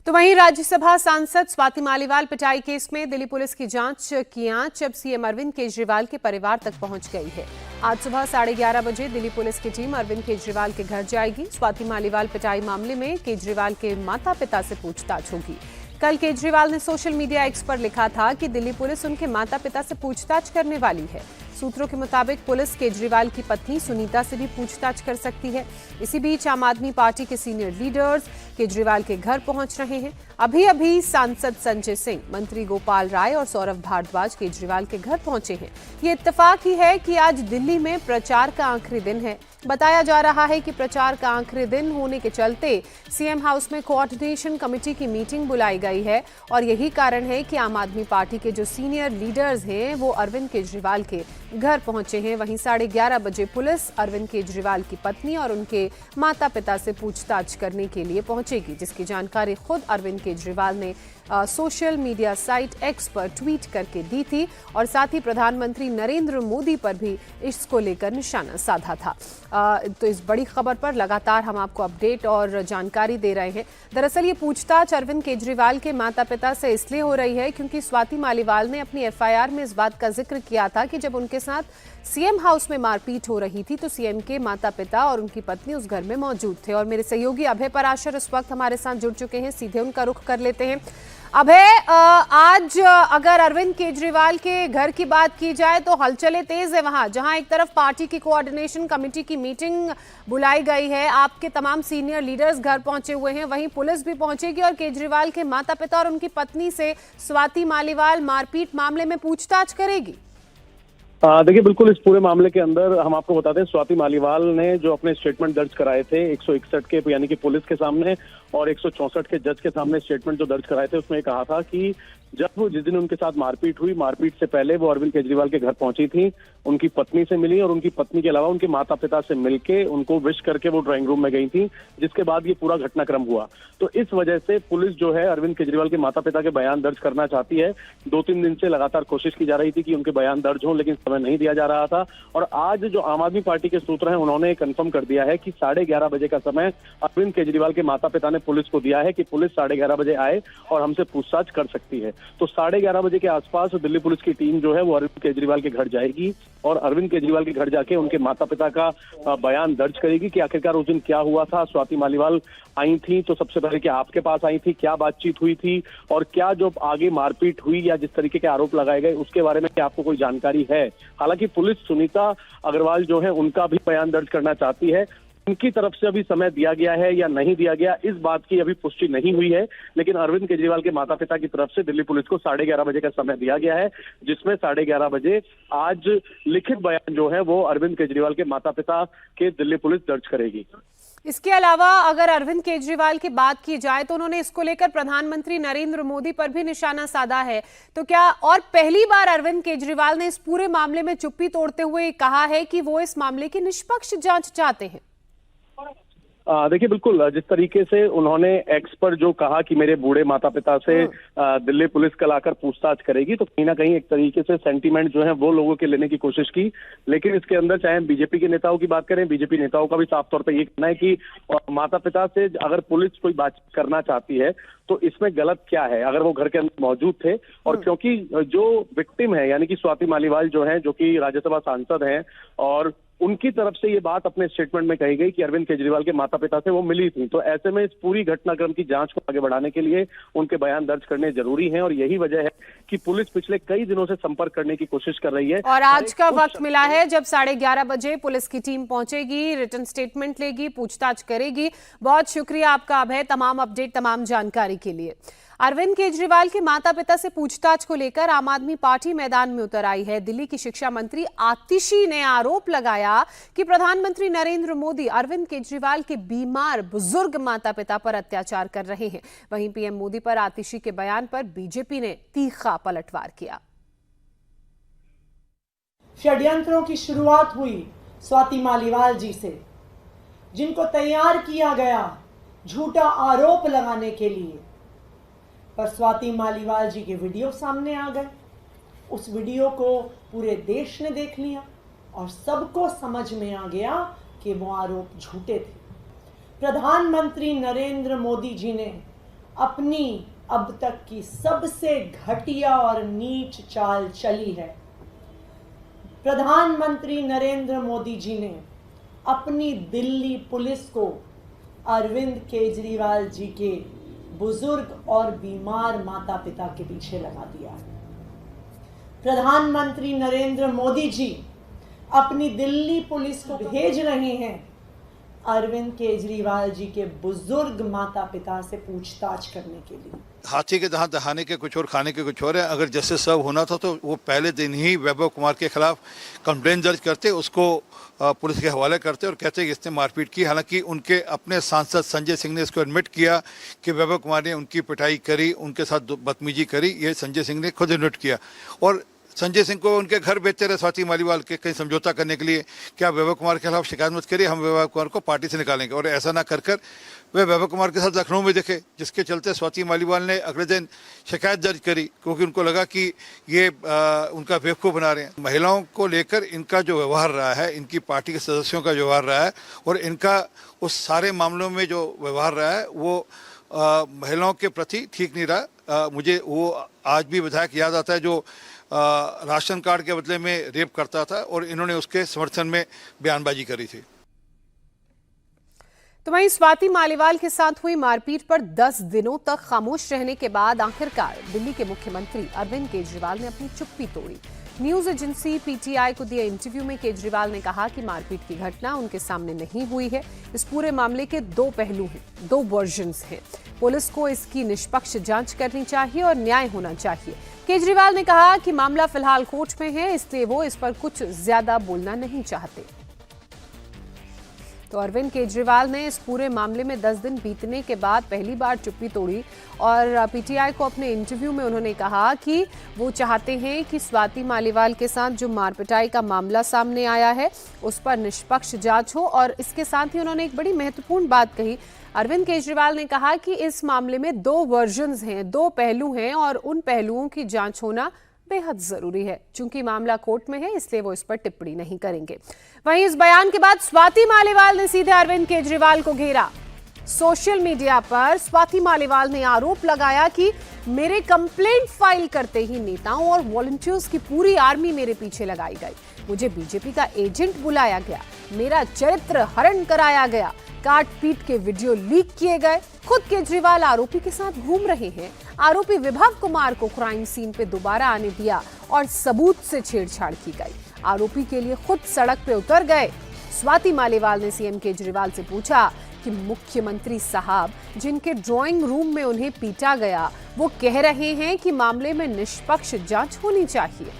तो वहीं राज्यसभा सांसद स्वाति मालीवाल पिटाई केस में दिल्ली पुलिस की जांच की आंच अब सीएम अरविंद केजरीवाल के परिवार तक पहुंच गई है। आज सुबह 11:30 बजे दिल्ली पुलिस की टीम अरविंद केजरीवाल के घर जाएगी। स्वाति मालीवाल पिटाई मामले में केजरीवाल के माता पिता से पूछताछ होगी। कल केजरीवाल ने सोशल मीडिया एक्स पर लिखा था कि दिल्ली पुलिस उनके माता पिता से पूछताछ करने वाली है। सूत्रों के मुताबिक पुलिस केजरीवाल की पत्नी सुनीता से भी पूछताछ कर सकती है। इसी बीच आम आदमी पार्टी के सीनियर लीडर्स केजरीवाल के घर पहुंच रहे हैं। अभी सांसद संजय सिंह, मंत्री गोपाल राय और सौरभ भारद्वाज केजरीवाल के घर पहुंचे हैं। ये इत्तेफाक ही है कि आज दिल्ली में प्रचार का आखिरी दिन है। बताया जा रहा है कि प्रचार का आखिरी दिन होने के चलते सीएम हाउस में कोऑर्डिनेशन कमेटी की मीटिंग बुलाई गई है और यही कारण है कि आम आदमी पार्टी के जो सीनियर लीडर्स हैं वो अरविंद केजरीवाल के घर पहुंचे हैं। वहीं 11:30 बजे पुलिस अरविंद केजरीवाल की पत्नी और उनके माता पिता से पूछताछ करने के लिए पहुंचेगी, जिसकी जानकारी खुद अरविंद केजरीवाल ने सोशल मीडिया साइट एक्स पर ट्वीट करके दी थी और साथ ही प्रधानमंत्री नरेंद्र मोदी पर भी इसको लेकर निशाना साधा था। तो इस बड़ी खबर पर लगातार हम आपको अपडेट और जानकारी दे रहे हैं। दरअसल ये पूछताछ अरविंद केजरीवाल के माता पिता से इसलिए हो रही है क्योंकि स्वाति मालीवाल ने अपनी एफआईआर में इस बात का जिक्र किया था कि जब उनके साथ सीएम हाउस में मारपीट हो रही थी तो सीएम के माता पिता और उनकी पत्नी उस घर में मौजूद थे। और मेरे सहयोगी अभय पराशर इस वक्त हमारे साथ जुड़ चुके हैं, सीधे उनका रुख कर लेते हैं। अभय, आज अगर अरविंद केजरीवाल के घर की बात की जाए तो हलचलें तेज है वहां, जहां एक तरफ पार्टी की कोऑर्डिनेशन कमेटी की मीटिंग बुलाई गई है, आपके तमाम सीनियर लीडर्स घर पहुंचे हुए हैं, वहीं पुलिस भी पहुंचेगी और केजरीवाल के माता पिता और उनकी पत्नी से स्वाति मालीवाल मारपीट मामले में पूछताछ करेगी। देखिए, बिल्कुल इस पूरे मामले के अंदर हम आपको बताते हैं, स्वाति मालीवाल ने जो अपने स्टेटमेंट दर्ज कराए थे 161 के यानी कि पुलिस के सामने और 164 के जज के सामने स्टेटमेंट जो दर्ज कराए थे उसमें कहा था कि जिस दिन उनके साथ मारपीट हुई, मारपीट से पहले वो अरविंद केजरीवाल के घर पहुंची थी, उनकी पत्नी से मिली और उनकी पत्नी के अलावा उनके माता पिता से मिलके उनको विश करके वो ड्राइंग रूम में गई थी, जिसके बाद ये पूरा घटनाक्रम हुआ। तो इस वजह से पुलिस जो है अरविंद केजरीवाल के माता पिता के बयान दर्ज करना चाहती है। 2-3 दिन से लगातार कोशिश की जा रही थी कि उनके बयान दर्ज हों, लेकिन समय नहीं दिया जा रहा था। और आज जो आम आदमी पार्टी के सूत्र हैं उन्होंने कंफर्म कर दिया है कि 11:30 बजे का समय अरविंद केजरीवाल के माता पिता ने पुलिस को दिया है कि पुलिस 11:30 बजे आए और हमसे पूछताछ कर सकती है। तो 11:30 बजे के आसपास दिल्ली पुलिस की टीम जो है वो अरविंद केजरीवाल के घर जाएगी और अरविंद केजरीवाल के घर जाके उनके माता पिता का बयान दर्ज करेगी कि आखिरकार उस दिन क्या हुआ था। स्वाति मालीवाल आई थी तो सबसे पहले क्या आपके पास आई थी, क्या बातचीत हुई थी और क्या जो आगे मारपीट हुई या जिस तरीके के आरोप लगाए गए उसके बारे में क्या आपको कोई जानकारी है। हालांकि पुलिस सुनीता अग्रवाल जो है उनका भी बयान दर्ज करना चाहती है। उनकी तरफ से अभी समय दिया गया है या नहीं दिया गया, इस बात की अभी पुष्टि नहीं हुई है, लेकिन अरविंद केजरीवाल के माता पिता की तरफ से दिल्ली पुलिस को 11:30 बजे का समय दिया गया है, जिसमें 11:30 बजे आज लिखित बयान जो है वो अरविंद केजरीवाल के माता पिता के दिल्ली पुलिस दर्ज करेगी। इसके अलावा अगर अरविंद केजरीवाल की बात की जाए तो उन्होंने इसको लेकर प्रधानमंत्री नरेंद्र मोदी पर भी निशाना साधा है। तो क्या और पहली बार अरविंद केजरीवाल ने इस पूरे मामले में चुप्पी तोड़ते हुए कहा है कि वो इस मामले की निष्पक्ष जांच चाहते हैं? देखिए, बिल्कुल जिस तरीके से उन्होंने एक्स पर जो कहा कि मेरे बूढ़े माता पिता से दिल्ली पुलिस कल आकर पूछताछ करेगी, तो कहीं ना कहीं एक तरीके से सेंटीमेंट जो है वो लोगों के लेने की कोशिश की। लेकिन इसके अंदर चाहे हम बीजेपी के नेताओं की बात करें, बीजेपी नेताओं का भी साफ तौर पर ये कहना है कि माता पिता से अगर पुलिस कोई बातचीत करना चाहती है तो इसमें गलत क्या है, अगर वो घर के अंदर मौजूद थे। और क्योंकि जो विक्टिम है यानी कि स्वाति मालीवाल जो है, जो कि राज्यसभा सांसद हैं, और उनकी तरफ से ये बात अपने स्टेटमेंट में कही गई कि अरविंद केजरीवाल के माता पिता से वो मिली थी, तो ऐसे में इस पूरी घटनाक्रम की जांच को आगे बढ़ाने के लिए उनके बयान दर्ज करने जरूरी हैं। और यही वजह है कि पुलिस पिछले कई दिनों से संपर्क करने की कोशिश कर रही है और आज का वक्त मिला है जब 11:30 बजे पुलिस की टीम पहुंचेगी, रिटन स्टेटमेंट लेगी, पूछताछ करेगी। बहुत शुक्रिया आपका अभय, तमाम अपडेट, तमाम जानकारी के लिए। अरविंद केजरीवाल के माता पिता से पूछताछ को लेकर आम आदमी पार्टी मैदान में उतर आई है। दिल्ली की शिक्षा मंत्री आतिशी ने आरोप लगाया कि प्रधानमंत्री नरेंद्र मोदी अरविंद केजरीवाल के बीमार बुजुर्ग माता पिता पर अत्याचार कर रहे हैं। वहीं पीएम मोदी पर आतिशी के बयान पर बीजेपी ने तीखा पलटवार किया। षड्यंत्रों की शुरुआत हुई स्वाति मालीवाल जी से, जिनको तैयार किया गया झूठा आरोप लगाने के लिए, पर स्वाति मालीवाल जी के वीडियो सामने आ गए। उस वीडियो को पूरे देश ने देख लिया और सबको समझ में आ गया कि वो आरोप झूठे थे। प्रधानमंत्री नरेंद्र मोदी जी ने अपनी अब तक की सबसे घटिया और नीच चाल चली है। प्रधानमंत्री नरेंद्र मोदी जी ने अपनी दिल्ली पुलिस को अरविंद केजरीवाल जी के बुजुर्ग और बीमार माता पिता के पीछे लगा दिया है। प्रधानमंत्री नरेंद्र मोदी जी अपनी दिल्ली पुलिस को भेज रहे हैं अरविंद केजरीवाल जी के बुजुर्ग माता पिता से पूछताछ करने के लिए। हाथी के दांत दहाने के कुछ और खाने के कुछ और है। अगर जस्टिस सर्व होना था तो वो पहले दिन ही वैभव कुमार के खिलाफ कंप्लेंट दर्ज करते, उसको पुलिस के हवाले करते और कहते कि इसने मारपीट की। हालांकि उनके अपने सांसद संजय सिंह ने इसको एडमिट किया कि वैभव कुमार ने उनकी पिटाई करी, उनके साथ बदतमीजी करी। ये संजय सिंह ने खुद एडमिट किया और संजय सिंह को उनके घर भेजते रहे स्वाति मालीवाल के कहीं समझौता करने के लिए कि आप वैभव कुमार के खिलाफ शिकायत मत करिए, हम वैभव कुमार को पार्टी से निकालेंगे। और ऐसा ना कर वे वैभव कुमार के साथ लखनऊ में दिखे, जिसके चलते स्वाति मालीवाल ने अगले दिन शिकायत दर्ज करी क्योंकि उनको लगा कि ये उनका बेवकूफ़ बना रहे हैं। महिलाओं को लेकर इनका जो व्यवहार रहा है, इनकी पार्टी के सदस्यों का व्यवहार रहा है और इनका उस सारे मामलों में जो व्यवहार रहा है वो महिलाओं के प्रति ठीक नहीं रहा। मुझे वो आज भी विधायक याद आता है जो राशन कार्ड के बदले में रेप करता था और इन्होंने उसके समर्थन में बयानबाजी करी थी। तो वहीं स्वाति मालीवाल के साथ हुई मारपीट पर 10 दिनों तक खामोश रहने के बाद आखिरकार दिल्ली के मुख्यमंत्री अरविंद केजरीवाल ने अपनी चुप्पी तोड़ी। न्यूज एजेंसी पीटीआई को दिए इंटरव्यू में केजरीवाल ने कहा कि मारपीट की घटना उनके सामने नहीं हुई है। इस पूरे मामले के 2 पहलू हैं, 2 वर्जन्स हैं। पुलिस को इसकी निष्पक्ष जांच करनी चाहिए और न्याय होना चाहिए। केजरीवाल ने कहा कि मामला फिलहाल कोर्ट में है, इसलिए वो इस पर कुछ ज्यादा बोलना नहीं चाहते। तो अरविंद केजरीवाल ने इस पूरे मामले में 10 दिन बीतने के बाद पहली बार चुप्पी तोड़ी और पीटीआई को अपने इंटरव्यू में उन्होंने कहा कि वो चाहते हैं कि स्वाति मालीवाल के साथ जो मारपिटाई का मामला सामने आया है उस पर निष्पक्ष जांच हो। और इसके साथ ही उन्होंने एक बड़ी महत्वपूर्ण बात कही। अरविंद केजरीवाल ने कहा कि इस मामले में 2 वर्जन्स हैं, 2 पहलू हैं और उन पहलुओं की जांच होना बेहद जरूरी है। चूंकि मामला कोर्ट में है इसलिए वो इस पर टिप्पणी नहीं करेंगे। वहीं इस बयान के बाद स्वाति मालीवाल ने सीधे अरविंद केजरीवाल को घेरा। सोशल मीडिया पर स्वाति मालीवाल ने आरोप लगाया कि मेरे कंप्लेंट फाइल करते ही नेताओं और वॉलंटियर्स की पूरी आर्मी मेरे पीछे लगाई गई। मुझे बीजेपी का एजेंट बुलाया गया, मेरा चरित्र हरण कराया गया, काट पीट के वीडियो लीक किए गए। खुद केजरीवाल आरोपी के साथ घूम रहे हैं। आरोपी विभव कुमार को क्राइम सीन पे दोबारा आने दिया और सबूत से छेड़छाड़ की गई। आरोपी के लिए खुद सड़क पे उतर गए। स्वाति मालीवाल ने सीएम केजरीवाल से पूछा कि मुख्यमंत्री साहब जिनके ड्राइंग रूम में उन्हें पीटा गया वो कह रहे हैं कि मामले में निष्पक्ष जांच होनी चाहिए।